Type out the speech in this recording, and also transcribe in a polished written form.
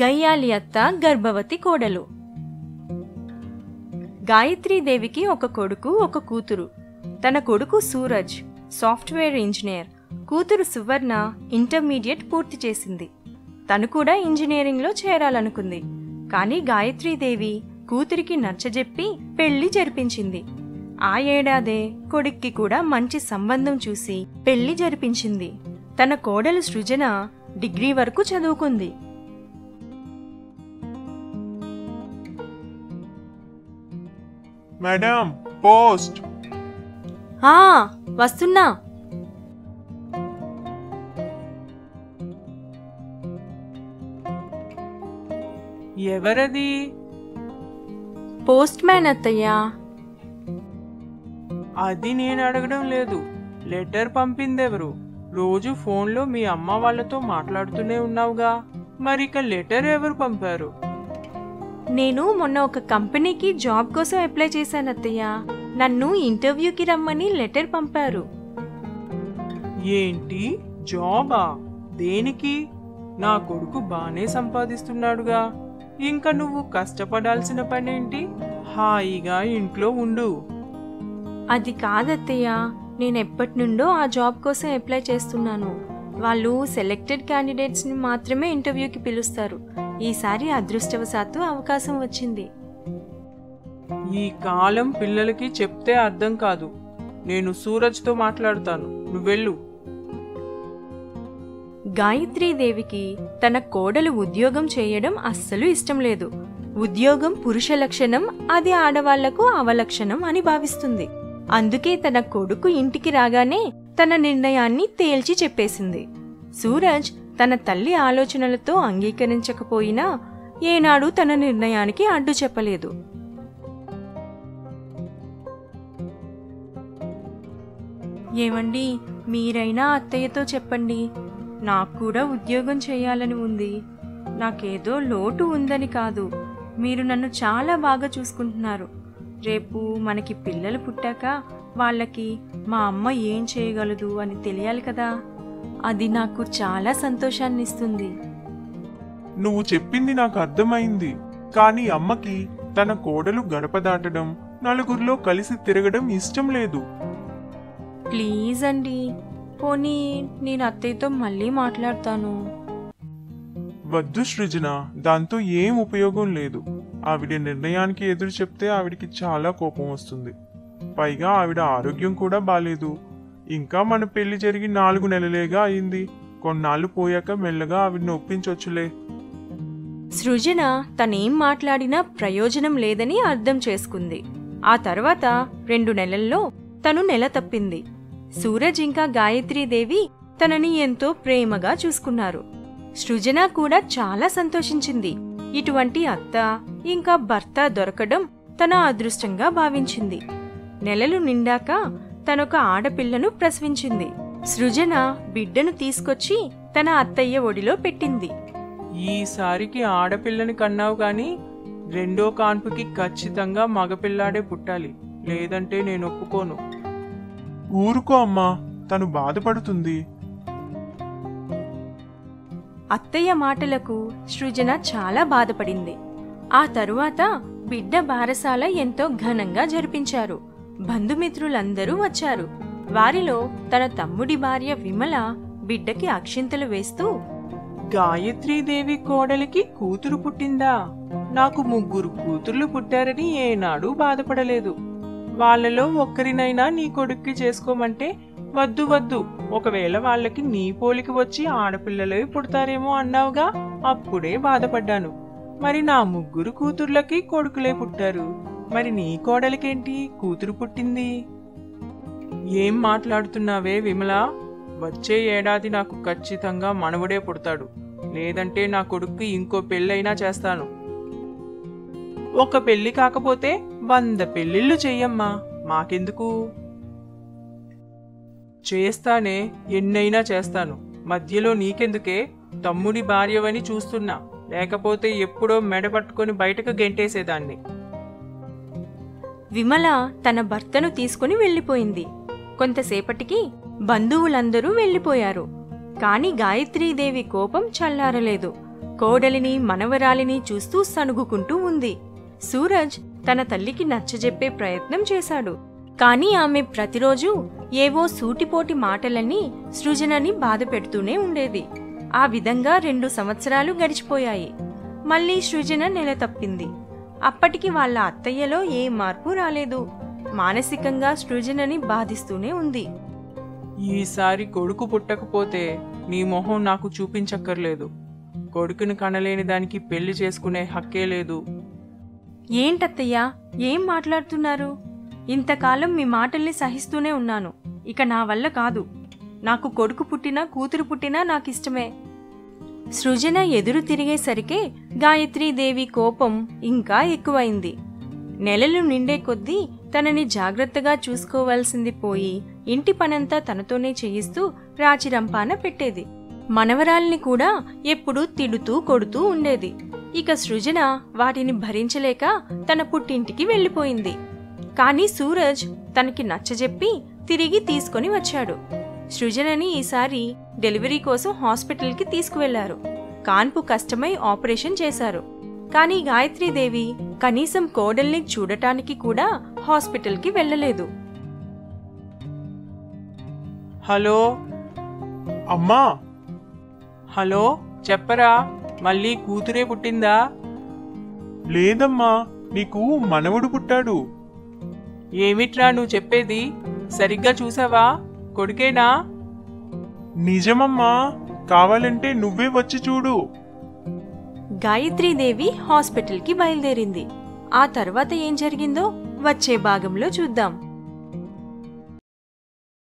గయ్యాలి అత్త గర్భవతి కోడలు. గాయత్రీదేవికి ఒక కొడుకు ఒక కూతురు. తన కొడుకు సూరజ్ సాఫ్ట్వేర్ ఇంజనీర్, కూతురు సువర్ణ ఇంటర్మీడియట్ పూర్తి చేసింది. తను కూడా ఇంజనీరింగ్లో చేరాలనుకుంది. కానీ గాయత్రీదేవి కూతురికి నచ్చజెప్పి పెళ్లి జరిపించింది. ఆ ఏడాదే కొడుక్కి కూడా మంచి సంబంధం చూసి పెళ్లి జరిపించింది. తన కోడలు సృజన డిగ్రీ వరకు చదువుకుంది. Madam, post. వస్తున్నా. ఎవరది? పోస్ట్ మ్యాన్ అత్తయ్యా. అది నేను అడగడం లేదు. లెటర్ పంపిందెవరు? రోజు ఫోన్లో మీ అమ్మ వాళ్ళతో మాట్లాడుతూనే ఉన్నావుగా, మరిక లెటర్ ఎవరు పంపారు? నేను మొన్న ఒక కంపెనీకి జాబ్ కోసం అప్లై చేశాను అత్తయ్య. నన్ను ఇంటర్వ్యూకి రమ్మని లెటర్ పంపారు. ఏంటి, జాబా? దేనికి? నా కొడుకు బానే సంపాదిస్తున్నాడుగా, ఇంకా నువ్వు కష్టపడాల్సిన పనేంటి? హాయిగా ఇంట్లో ఉండు. అది కాదత్తయ్య, నేనెప్పటి నుండో ఆ జాబ్ కోసం అప్లై చేస్తున్నాను. వాళ్ళు సెలెక్టెడ్ క్యాండిడేట్స్ని మాత్రమే ఇంటర్వ్యూకి పిలుస్తారు. ఈసారి అదృష్టవశాత్తు అవకాశం వచ్చింది. ఈ కాలం పిల్లలకి చెప్తే అర్థం కాదు. నేను సూరజ్తో మాట్లాడుతాను, నువ్వెళ్ళు. గాయత్రీదేవికి తన కోడలు ఉద్యోగం చేయడం అస్సలు ఇష్టం లేదు. ఉద్యోగం పురుష లక్షణం, అది ఆడవాళ్లకు అవలక్షణం అని భావిస్తుంది. అందుకే తన కొడుకు ఇంటికి రాగానే తన నిర్ణయాన్ని తేల్చి చెప్పేసింది. సూరజ్ తన తల్లి ఆలోచనలతో అంగీకరించకపోయినా ఏనాడు తన నిర్ణయానికి అడ్డు చెప్పలేదు. ఏమండి, మీరైనా అత్తయ్యతో చెప్పండి. నాకు కూడా ఉద్యోగం చేయాలని ఉంది. నాకేదో లోటు ఉందని కాదు, మీరు నన్ను చాలా బాగా చూసుకుంటున్నారు. రేపు మనకి పిల్లలు పుట్టాక వాళ్ళకి మా అమ్మ ఏం చేయగలదు అని తెలియాలి కదా. అది నాకు చాలా సంతోషాన్ని ఇస్తుంది. నువ్వు చెప్పింది నాకు అర్థమైంది. కానీ అమ్మకి తన కోడలు గడప దాటడం, నలుగురిలో కలిసి తిరగడం ఇష్టం లేదు. ప్లీజ్ అండి, పోనీ నేను అత్తయ్యతో మళ్ళీ మాట్లాడతాను. వద్దు సృజన, దాంతో ఏం ఉపయోగం లేదు. ఆవిడ నిర్ణయానికి ఎదురు చెప్తే ఆవిడికి చాలా కోపం వస్తుంది. పైగా ఆవిడ ఆరోగ్యం కూడా బాలేదు. ఇంకా మన పెళ్లి జరిగి 4 నెలలేగా అయింది. కొన్నాళ్ళు పోయాక మెల్లగా ఆవిడని ఒప్పించొచ్చులే. సృజన తనేం మాట్లాడినా ప్రయోజనం లేదని అర్థం చేసుకుంది. ఆ తర్వాత 2 నెలల్లో తను నెల తప్పింది. సూరజ్ ఇంకా గాయత్రీదేవి తనని ఎంతో ప్రేమగా చూసుకున్నారు. సృజన కూడా చాలా సంతోషించింది. ఇటువంటి అత్త ఇంకా భర్త దొరకడం తన అదృష్టంగా భావించింది. నెలలు నిండాక తనొక ఆడపిల్లను ప్రసవించింది. సృజన బిడ్డను తీసుకొచ్చి తన అత్తయ్య ఒడిలో పెట్టింది. ఈసారికి ఆడపిల్లని కన్నావు గాని రెండో కాన్పుకి ఖచ్చితంగా మగపిల్లాడే పుట్టాలి, లేదంటే నేను ఒప్పుకోను. ఊరుకో అమ్మా, తను బాధపడుతుంది. అత్తయ్య మాటలకు సృజన చాలా బాధపడింది. ఆ తరువాత బిడ్డ బారసాల ఎంతో ఘనంగా జరిపించారు. బంధుమిత్రులందరూ వచ్చారు. వారిలో తన తమ్ముడి భార్య విమల బిడ్డకి అక్షింతలు వేస్తూ, గాయత్రీదేవి కోడలికి కూతురు పుట్టిందా? నాకు 3 కూతుర్లు పుట్టారని ఏనాడు బాధపడలేదు. వాళ్ళలో ఒక్కరినైనా నీ కొడుక్కి చేసుకోమంటే వద్దు వద్దు, ఒకవేళ వాళ్ళకి నీ పోలికి వచ్చి ఆడపిల్లలే పుడతారేమో అన్నావుగా, అప్పుడే బాధపడ్డాను. మరి నా 3 కూతుర్లకి కొడుకులే పుట్టారు, మరి నీ కోడలికేంటి కూతురు పుట్టింది? ఏం మాట్లాడుతున్నావే విమల? వచ్చే ఏడాది నాకు ఖచ్చితంగా మనవడే పుడతాడు, లేదంటే నా కొడుక్కి ఇంకో పెళ్ళైనా చేస్తాను. ఒక పెళ్లి కాకపోతే 100 పెళ్లిళ్ళు చెయ్యమ్మా, మాకెందుకు? చేస్తానే, ఎన్నైనా చేస్తాను. మధ్యలో నీకెందుకే? తమ్ముడి భార్యవని చూస్తున్నా, లేకపోతే ఎప్పుడో మెడపట్టుకుని బయటకు గెంటేసేదాన్ని. విమల తన భర్తను తీసుకుని వెళ్ళిపోయింది. కొంతసేపటికి బంధువులందరూ వెళ్ళిపోయారు. కాని గాయత్రీదేవి కోపం చల్లారలేదు. కోడలిని మనవరాలిని చూస్తూ సణుగుకుంటూ ఉంది. సూరజ్ తన తల్లికి నచ్చజెప్పే ప్రయత్నం చేశాడు. కాని ఆమె ప్రతిరోజు ఏవో సూటిపోటి మాటలన్నీ సృజనని బాధ పెడుతూనే ఉండేది. ఆ విధంగా 2 సంవత్సరాలు గడిచిపోయాయి. మళ్ళీ సృజన నెల తప్పింది. అప్పటికి వాళ్ళ అత్తయ్యలో ఏ మార్పు రాలేదు. మానసికంగా సృజనని బాధిస్తూనే ఉంది. ఈసారి కొడుకు పుట్టకపోతే నీ మొహం నాకు చూపించక్కర్లేదు. కొడుకుని కనలేని దానికి పెళ్లి చేసుకునే హక్కే లేదు. ఏంటత్తయ్యా, ఏం మాట్లాడుతున్నారు? ఇంతకాలం మీ మాటల్ని సహిస్తూనే ఉన్నాను. ఇక నా వల్ల కాదు. నాకు కొడుకు పుట్టినా కూతురు పుట్టినా నాకిష్టమే. సృజన ఎదురు తిరిగేసరికే గాయత్రీదేవి కోపం ఇంకా ఎక్కువైంది. నెలలు నిండే కొద్దీ తనని జాగ్రత్తగా చూసుకోవాల్సింది పోయి ఇంటి పనంతా తనతోనే చేయిస్తూ రాచిరంపాన పెట్టేది. మనవరాల్ని కూడా ఎప్పుడూ తిడుతూ కొడుతూ ఉండేది. ఇక సృజన వాటిని భరించలేక తన పుట్టింటికి వెళ్ళిపోయింది. కాని సూరజ్ తనకి నచ్చజెప్పి తిరిగి తీసుకొని వచ్చాడు. సృజనని ఈసారి డెలివరీ కోసం హాస్పిటల్కి తీసుకువెళ్లారు. కాన్పు కష్టమై ఆపరేషన్ చేశారు. కానీ గాయత్రీదేవి కనీసం కోడల్ని చూడటానికి కూడా హాస్పిటల్కి వెళ్ళలేదు. హలో అమ్మా, హలో, చెప్పరా, మళ్ళీ కూతురే పుట్టిందా? లేదమ్మా, నీకు మనవడు పుట్టాడు. ఏమిట్రా నువ్వు చెప్పేది? సరిగ్గా చూసావా? కొడుకేనా? నిజమమ్మా, కావాలంటే నువ్వే వచ్చి చూడు. గాయత్రీదేవి హాస్పిటల్కి బయలుదేరింది. ఆ తర్వాత ఏం జరిగిందో వచ్చే భాగంలో చూద్దాం.